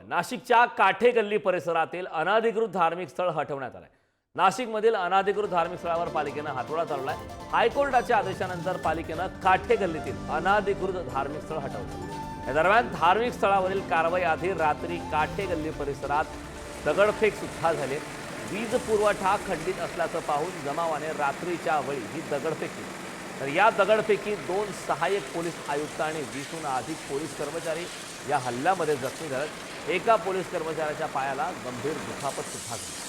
नाशिकच्या काठे गल्ली परिसरातील अनधिकृत धार्मिक स्थळ हटवण्यात आलंय। नाशिकमधील अनधिकृत धार्मिक स्थळावर पालिकेनं हातोडा चालवलाय। हायकोर्टाच्या आदेशानंतर पालिकेनं काठे गल्लीतील अनधिकृत धार्मिक स्थळ हटवलं। या दरम्यान धार्मिक स्थळावरील कारवाई आधी रात्री काठे गल्ली परिसरात दगडफेक सुद्धा झाली। वीज पुरवठा खंडित असल्याचं पाहून जमावाने रात्रीच्या वेळी ही दगडफेक केली। तर या दगडफेकीत 2 सहाय्यक पोलीस आयुक्त आणि 20हून अधिक पोलीस कर्मचारी या हल्ल्यामध्ये जखमी झाले। एका पोलीस कर्मचाऱ्याच्या पायाला गंभीर दुखापत सुद्धा झाली।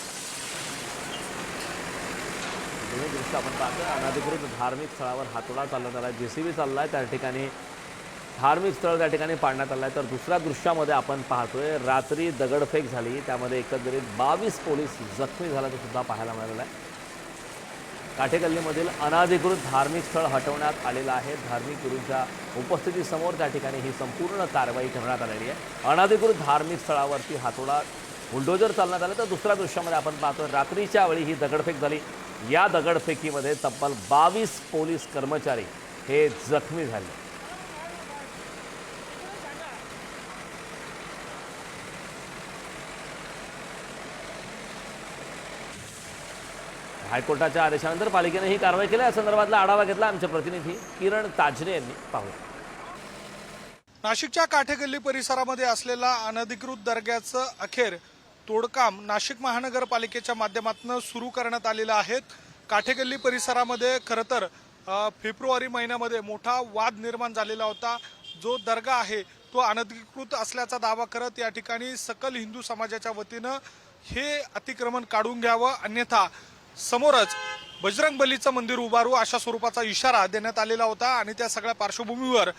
दोन्ही दृश्य आपण पाहतोय। अनधिकृत धार्मिक स्थळावर हातोडा चालवण्यात आला, जेसीबी चाललाय, त्या ठिकाणी धार्मिक स्थळ त्या ठिकाणी पाडण्यात आलंय। तर दुसऱ्या दृश्यामध्ये आपण पाहतोय रात्री दगडफेक झाली, त्यामध्ये एकंदरीत 22 पोलीस जखमी झाल्याचं सुद्धा पाहायला मिळालं आहे। काठे गल्लीमधील अनधिकृत धार्मिक स्थळ हटवण्यात आलेलं आहे। धार्मिक गुरूंच्या उपस्थितीसमोर त्या ठिकाणी ही संपूर्ण कारवाई करण्यात आलेली आहे। अनधिकृत धार्मिक स्थळावरती हातोडा बुलडोजर चालण्यात आलं। तर दुसऱ्या दृश्यामध्ये आपण पाहतोय रात्रीच्या वेळी ही दगडफेक झाली। या दगडफेकीमध्ये तब्बल 22 पोलीस कर्मचारी हे जखमी झाले। हायकोर्टाच्या आदेशानंतर पालिकेने ही कारवाई केली। या संदर्भातला आढावा घेतला आमचे प्रतिनिधी किरण ताजने यांनी। पाहूया। नाशिकच्या काठेगल्ली परिसरामध्ये असलेला अनधिकृत दर्ग्याचं अखेर तोडकाम नाशिक महानगरपालिकेच्या माध्यमातून सुरू करण्यात आलेलं आहे। काठेगल्ली परिसरामध्ये खरं तर फेब्रुवारी महिन्यामध्ये मोठा वाद निर्माण झालेला होता। जो दर्गा आहे तो अनधिकृत असल्याचा दावा करत या ठिकाणी सकल हिंदू समाजाच्या वतीनं हे अतिक्रमण काढून घ्यावं, अन्यथा समोरच बजरंगबलीचं मंदिर उभारू अशा स्वरूपाचा इशारा देण्यात आलेला होता। आणि त्या सगळ्या पार्श्वभूमीवर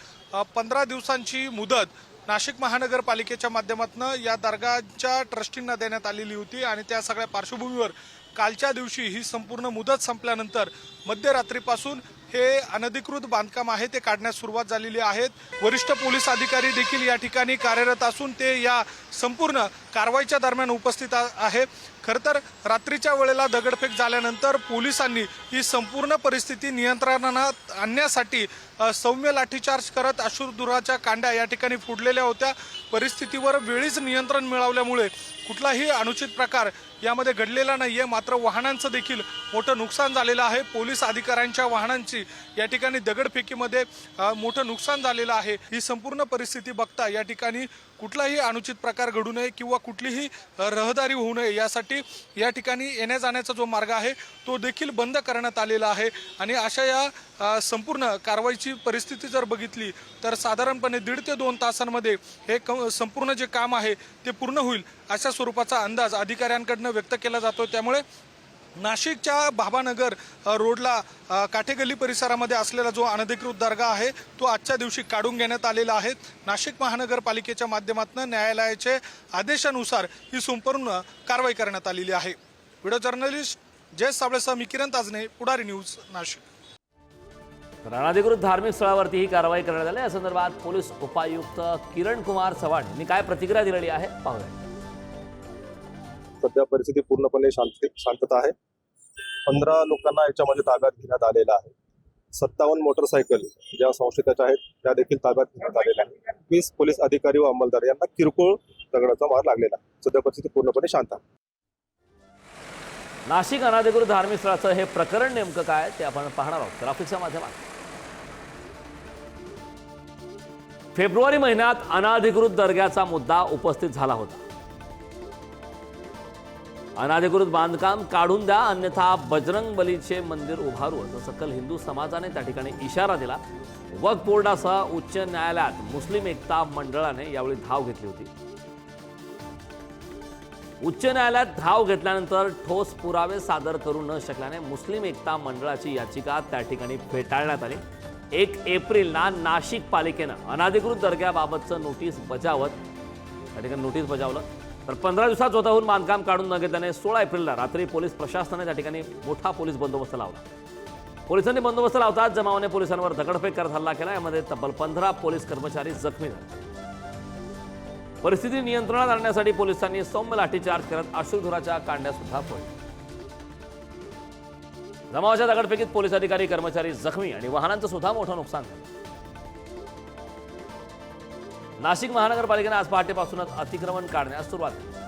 15 दिवसांची मुदत नाशिक महानगरपालिकेच्या माध्यमातून या दर्गाच्या ट्रस्टींना देण्यात आलेली होती। आणि त्या सगळ्या पार्श्वभूमीवर कालच्या दिवशी ही संपूर्ण मुदत संपल्यानंतर मध्यरात्रीपासून हे अनधिकृत बांधकाम आहे ते काढण्यास सुरुवात झालेली आहे। वरिष्ठ पोलीस अधिकारी देखील या ठिकाणी कार्यरत असून ते या संपूर्ण कारवाईच्या दरम्यान उपस्थित आहे। खरं तर रात्रीच्या वेळेला दगडफेक झाल्यानंतर पोलिसांनी ही संपूर्ण परिस्थिती नियंत्रणात आणण्यासाठी सौम्य लाठीचार्ज करत अश्रुधुराच्या कांड्या या ठिकाणी फोडलेल्या होत्या। परिस्थितीवर वेळीच नियंत्रण मिळवल्यामुळे कुठलाही अनुचित प्रकार यामध्ये घडलेला नाहीये। मात्र वाहनांचं देखील मोठं नुकसान झालेलं आहे। पोलीस अधिकाऱ्यांच्या वाहनांची या ठिकाणी दगडफेकीमध्ये मोठं नुकसान झालेलं आहे। ही संपूर्ण परिस्थिती बघता या ठिकाणी कुठलाही अनुचित प्रकार घडू नये किंवा कुठलीही रहदारी होऊ नये यासाठी या ठिकाणी येण्या जाण्याचा जो मार्ग आहे तो देखील बंद करण्यात आलेला आहे। आणि अशा या संपूर्ण कारवाईची परिस्थिती जर बघितली तर साधारणपणे 1.5 ते 2 तासांमध्ये हे संपूर्ण जे काम आहे ते पूर्ण होईल अशा स्वरूपाचा अंदाज अधिकाऱ्यांकडून व्यक्त केला जातो। त्यामुळे नाशिकच्या बाबानगर रोडला काठेगल्ली परिसरामध्ये असलेला जो अनधिकृत दर्गा आहे तो आजच्या दिवशी काढून घेण्यात आलेला आहे। नाशिक महानगरपालिकेच्या माध्यमातून न्यायालयाचे आदेशानुसार ही संपूर्ण कारवाई करण्यात आलेली आहे। व्हिडिओ जर्नलिस्ट जय साबळेसह मी किरण ताजने, पुढारी न्यूज, नाशिक। अनधिकृत धार्मिक स्थळावरती ही कारवाई करण्यात आली। या संदर्भात पोलीस उपायुक्त किरण कुमार चव्हाण यांनी काय प्रतिक्रिया दिलेली आहे पाहूया। सध्या परिस्थिती पूर्णपणे शांतता आहे। 15 लोकांना याच्यामध्ये ताब्यात घेण्यात आलेला आहे। 57 मोटरसायकल ज्या संशयिताच्या आहेत त्या देखील ताब्यात घेण्यात आलेल्या आहेत। 20 पोलीस अधिकारी व अंमलदार यांना किरकोळ दगडाचा मार लागलेला आहे। सध्या परिस्थिती पूर्णपणे शांत आहे। नाशिक अनधिकृत धार्मिक स्थळाचं हे प्रकरण नेमकं काय ते आपण पाहणार आहोत ग्राफिक्सच्या माध्यमातून। फेब्रुवारी महिन्यात अनधिकृत दर्ग्याचा मुद्दा उपस्थित झाला होता। अनधिकृत बांधकाम काढून द्या, अन्यथा बजरंगबलीचे मंदिर उभारू असं सकल हिंदू समाजाने त्या ठिकाणी इशारा दिला। वक्फ बोर्डासह उच्च न्यायालयात मुस्लिम एकता मंडळाने यावेळी धाव घेतली होती। उच्च न्यायालयात धाव घेतल्यानंतर ठोस पुरावे सादर करू न शकल्याने मुस्लिम एकता मंडळाची याचिका त्या ठिकाणी फेटाळण्यात आली। 1 एप्रिलला नाशिक पालिकेनं अनधिकृत दर्ग्याबाबतचं नोटीस बजावत त्या ठिकाणी नोटीस बजावलं। तर 15 दिवसात स्वतःहून बांधकाम काढून न घेतल्याने 16 एप्रिलला रात्री पोलीस प्रशासनाने त्या ठिकाणी मोठा पोलीस बंदोबस्त लावला। पोलिसांनी बंदोबस्त लावताच जमावाने पोलिसांवर दगडफेक करत हल्ला केला। यामध्ये तब्बल 15 पोलीस कर्मचारी जखमी झाले। परिस्थिती नियंत्रणात आणण्यासाठी पोलिसांनी सौम्य लाठीचार्ज करत अश्रुधुराच्या कांड्या सुद्धा फोडल्या। जमावाच्या दगडफेकीत पोलीस अधिकारी कर्मचारी जखमी आणि वाहनांचं सुद्धा मोठं नुकसान झालं। नाशिक महानगरपालिकेने आज पहाटेपासूनच अतिक्रमण काढण्यास सुरुवात केली.